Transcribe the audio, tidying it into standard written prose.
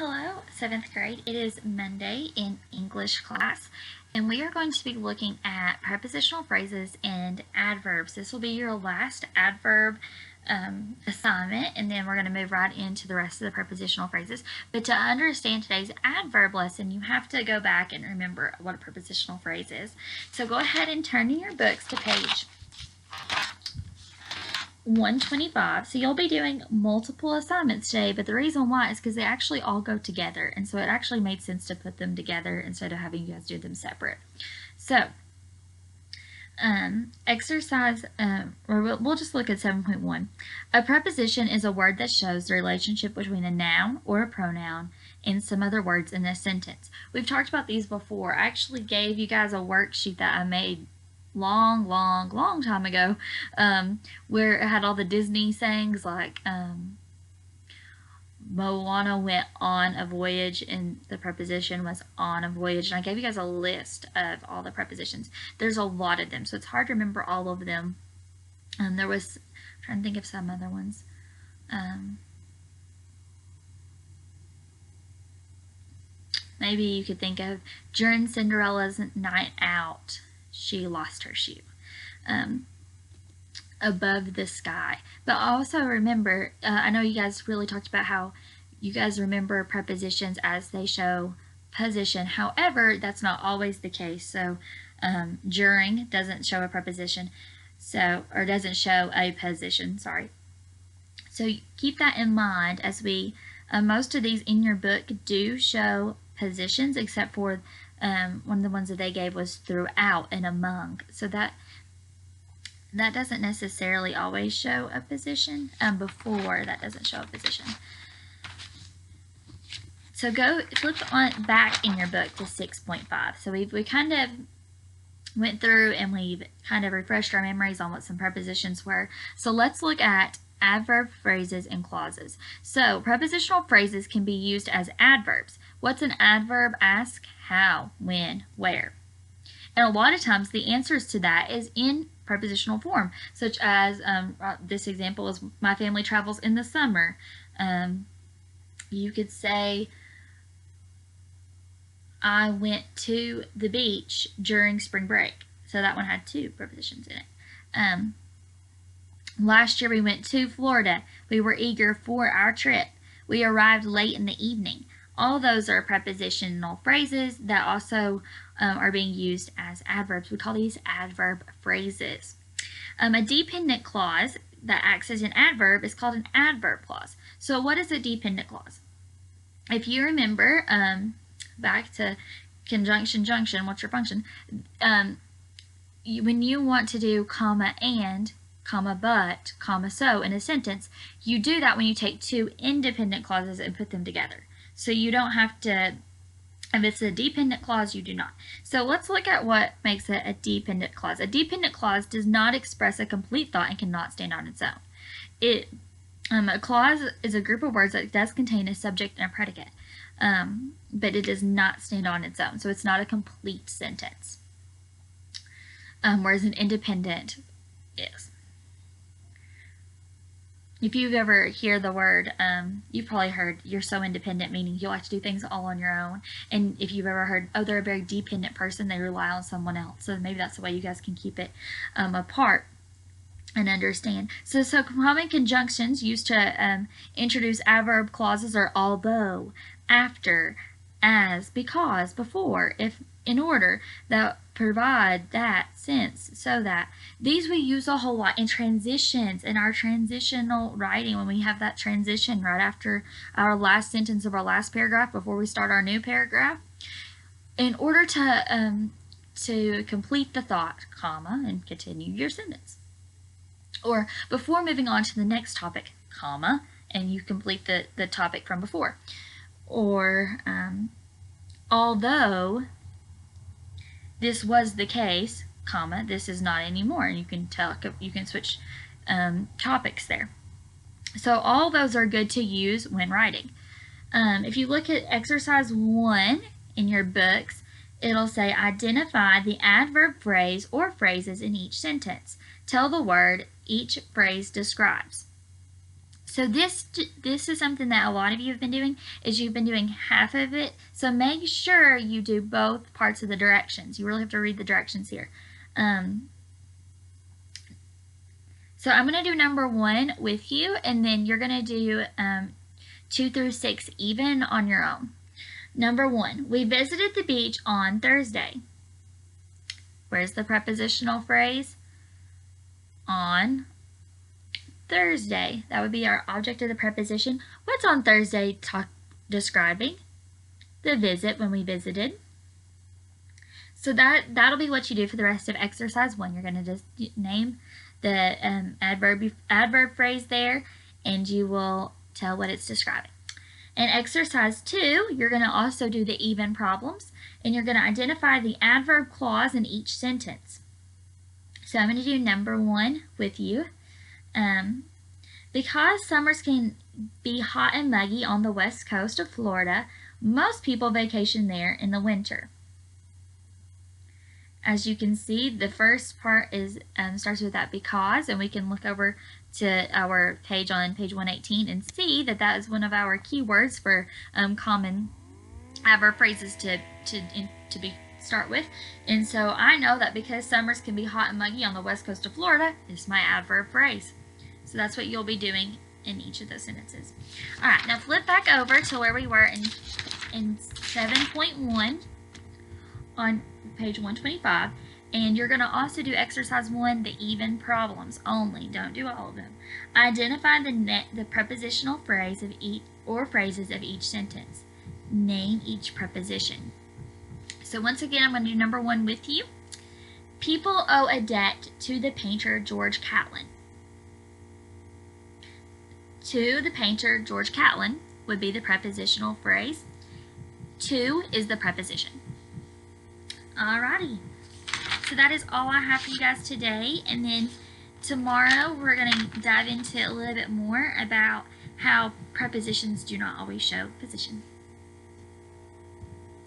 Hello, 7th grade. It is Monday in English class, and we are going to be looking at prepositional phrases and adverbs. This will be your last adverb assignment, and then we're going to move right into the rest of the prepositional phrases. But to understand today's adverb lesson, you have to go back and remember what a prepositional phrase is. So go ahead and turn in your books to page 125. So you'll be doing multiple assignments today, but the reason why is because they actually all go together, and so it actually made sense to put them together instead of having you guys do them separate. So exercise, or we'll just look at 7.1. A preposition is a word that shows the relationship between a noun or a pronoun and some other words in a sentence. We've talked about these before. I actually gave you guys a worksheet that I made long time ago, where it had all the Disney sayings like Moana went on a voyage, and the preposition was on a voyage, and I gave you guys a list of all the prepositions. There's a lot of them, so it's hard to remember all of them. I'm trying to think of some other ones. Maybe you could think of during Cinderella's night out, she lost her shoe. Above the sky. But also remember, I know you guys really talked about how you guys remember prepositions as they show position. However, that's not always the case. So during doesn't show a preposition, or doesn't show a position, sorry. So keep that in mind as most of these in your book do show positions, except for one of the ones that they gave was throughout and among. So that doesn't necessarily always show a position. Before, that doesn't show a position. So go flip on back in your book to 6.5. So we kind of went through and we've kind of refreshed our memories on what some prepositions were. So let's look at adverb phrases and clauses. So prepositional phrases can be used as adverbs. What's an adverb? Ask how, when, where. And a lot of times the answers to that is in prepositional form, such as this example is my family travels in the summer. You could say I went to the beach during spring break. So that one had two prepositions in it. Last year we went to Florida. We were eager for our trip. We arrived late in the evening. All those are prepositional phrases that also are being used as adverbs. We call these adverb phrases. A dependent clause that acts as an adverb is called an adverb clause. So what is a dependent clause? If you remember, back to conjunction, junction, what's your function? When you want to do comma and, comma but, comma so in a sentence, you do that when you take two independent clauses and put them together. So you don't have to, if it's a dependent clause, you do not. So let's look at what makes it a dependent clause. A dependent clause does not express a complete thought and cannot stand on its own. A clause is a group of words that does contain a subject and a predicate, but it does not stand on its own. So it's not a complete sentence, whereas an independent is. If you've ever hear the word, you've probably heard you're so independent, meaning you like to do things all on your own. And if you've ever heard, oh, they're a very dependent person, they rely on someone else. So maybe that's the way you guys can keep it apart and understand. So common conjunctions used to introduce adverb clauses are although, after, as, because, before, if, in order, that, provide, that, since, so that. These we use a whole lot in transitions, in our transitional writing, when we have that transition right after our last sentence of our last paragraph before we start our new paragraph. In order to complete the thought, comma, and continue your sentence. Or before moving on to the next topic, comma, and you complete the topic from before. Or although this was the case, comma, this is not anymore. And you can switch topics there. So all those are good to use when writing. If you look at exercise 1 in your books, it'll say identify the adverb phrase or phrases in each sentence. Tell the word each phrase describes. So this is something that a lot of you have been doing, is you've been doing half of it. So make sure you do both parts of the directions. You really have to read the directions here. So I'm going to do number 1 with you, and then you're going to do 2 through 6 even on your own. Number 1, we visited the beach on Thursday. Where's the prepositional phrase? On Thursday. That would be our object of the preposition. What's on Thursday describing? The visit, when we visited. So that'll be what you do for the rest of exercise 1. You're going to just name the adverb phrase there, and you will tell what it's describing. In exercise 2, you're going to also do the even problems, and you're going to identify the adverb clause in each sentence. So I'm going to do number 1 with you. Because summers can be hot and muggy on the west coast of Florida, most people vacation there in the winter. As you can see, the first part is starts with that because, and we can look over to our page on page 118 and see that that is one of our keywords for common adverb phrases to start with. And so I know that because summers can be hot and muggy on the west coast of Florida is my adverb phrase. So that's what you'll be doing in each of those sentences. All right, now flip back over to where we were in 7.1 on page 125, and you're going to also do exercise 1, the even problems only. Don't do all of them. Identify the prepositional phrase of each or phrases of each sentence. Name each preposition. So once again, I'm going to do number 1 with you. People owe a debt to the painter George Catlin. To the painter George Catlin would be the prepositional phrase. To is the preposition. Alrighty. So that is all I have for you guys today, and then tomorrow we're going to dive into a little bit more about how prepositions do not always show position.